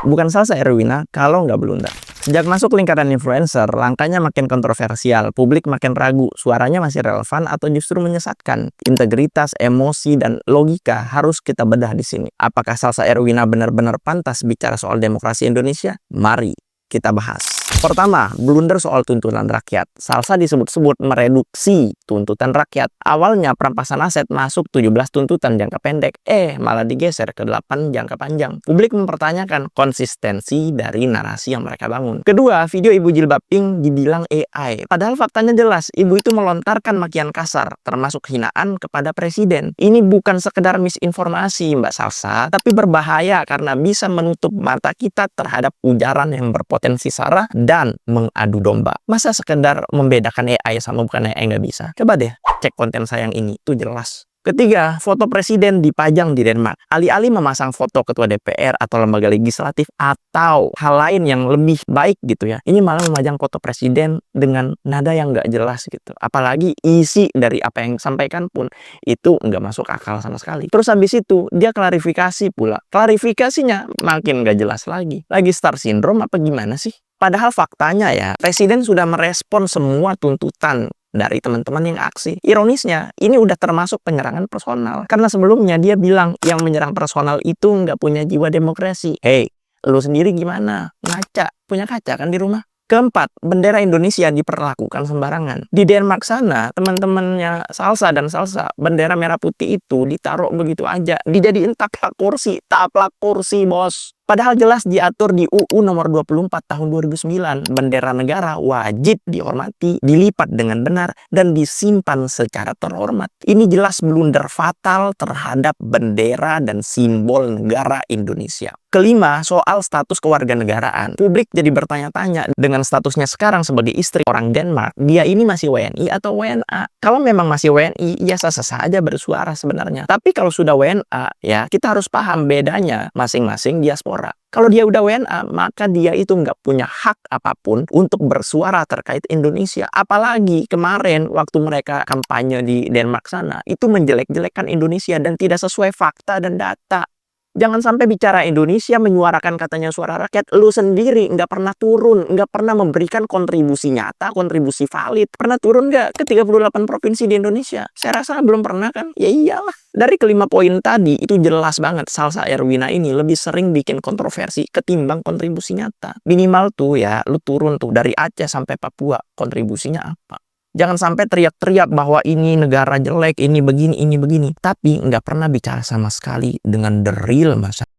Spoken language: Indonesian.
bukan Salsa Erwina kalau nggak blunder. Sejak masuk lingkaran influencer, langkahnya makin kontroversial, publik makin ragu, suaranya masih relevan atau justru menyesatkan. Integritas, emosi, dan logika harus kita bedah di sini. Apakah Salsa Erwina benar-benar pantas bicara soal demokrasi Indonesia? Mari kita bahas. Pertama, blunder soal tuntutan rakyat. Salsa disebut-sebut mereduksi tuntutan rakyat. Awalnya perampasan aset masuk 17 tuntutan jangka pendek, malah digeser ke 8 jangka panjang. Publik mempertanyakan konsistensi dari narasi yang mereka bangun. Kedua, video ibu jilbab pink dibilang AI. Padahal faktanya jelas, ibu itu melontarkan makian kasar, termasuk hinaan kepada presiden. Ini bukan sekedar misinformasi, Mbak Salsa, tapi berbahaya karena bisa menutup mata kita terhadap ujaran yang berpotensi sara dan mengadu domba. Masa sekedar membedakan AI sama bukan AI nggak bisa? Coba deh cek konten saya yang ini, itu jelas. Ketiga, foto presiden dipajang di Denmark. Alih-alih memasang foto ketua DPR atau lembaga legislatif atau hal lain yang lebih baik gitu ya, ini malah memajang foto presiden dengan nada yang nggak jelas gitu. Apalagi isi dari apa yang disampaikan pun itu nggak masuk akal sama sekali. Terus habis itu dia klarifikasi pula. Klarifikasinya makin nggak jelas lagi. Lagi star syndrome apa gimana sih? Padahal faktanya ya, presiden sudah merespon semua tuntutan dari teman-teman yang aksi. Ironisnya, ini udah termasuk penyerangan personal. Karena sebelumnya dia bilang yang menyerang personal itu nggak punya jiwa demokrasi. Hey, lu sendiri gimana? Ngaca, punya kaca kan di rumah? Keempat, bendera Indonesia diperlakukan sembarangan. Di Denmark sana, teman-temannya Salsa dan Salsa, bendera merah putih itu ditaruh begitu aja. Dijadiin taplak kursi, bos. Padahal jelas diatur di UU nomor 24 tahun 2009, bendera negara wajib dihormati, dilipat dengan benar, dan disimpan secara terhormat. Ini jelas blunder fatal terhadap bendera dan simbol negara Indonesia. Kelima, soal status kewarganegaraan. Publik jadi bertanya-tanya, dengan statusnya sekarang sebagai istri orang Denmark, dia ini masih WNI atau WNA? Kalau memang masih WNI, ya sah-sah saja bersuara sebenarnya. Tapi kalau sudah WNA, ya kita harus paham bedanya masing-masing diaspora. Kalau dia udah WNA, maka dia itu nggak punya hak apapun untuk bersuara terkait Indonesia. Apalagi kemarin waktu mereka kampanye di Denmark sana, itu menjelek-jelekan Indonesia dan tidak sesuai fakta dan data. Jangan sampai bicara Indonesia menyuarakan katanya suara rakyat, lu sendiri nggak pernah turun, nggak pernah memberikan kontribusi nyata, kontribusi valid. Pernah turun nggak ke 38 provinsi di Indonesia? Saya rasa belum pernah kan? Ya iyalah. Dari kelima poin tadi, itu jelas banget Salsa Erwina ini lebih sering bikin kontroversi ketimbang kontribusi nyata. Minimal tuh ya, lu turun tuh dari Aceh sampai Papua, kontribusinya apa? Jangan sampai teriak-teriak bahwa ini negara jelek, ini begini, tapi nggak pernah bicara sama sekali dengan the real masalah.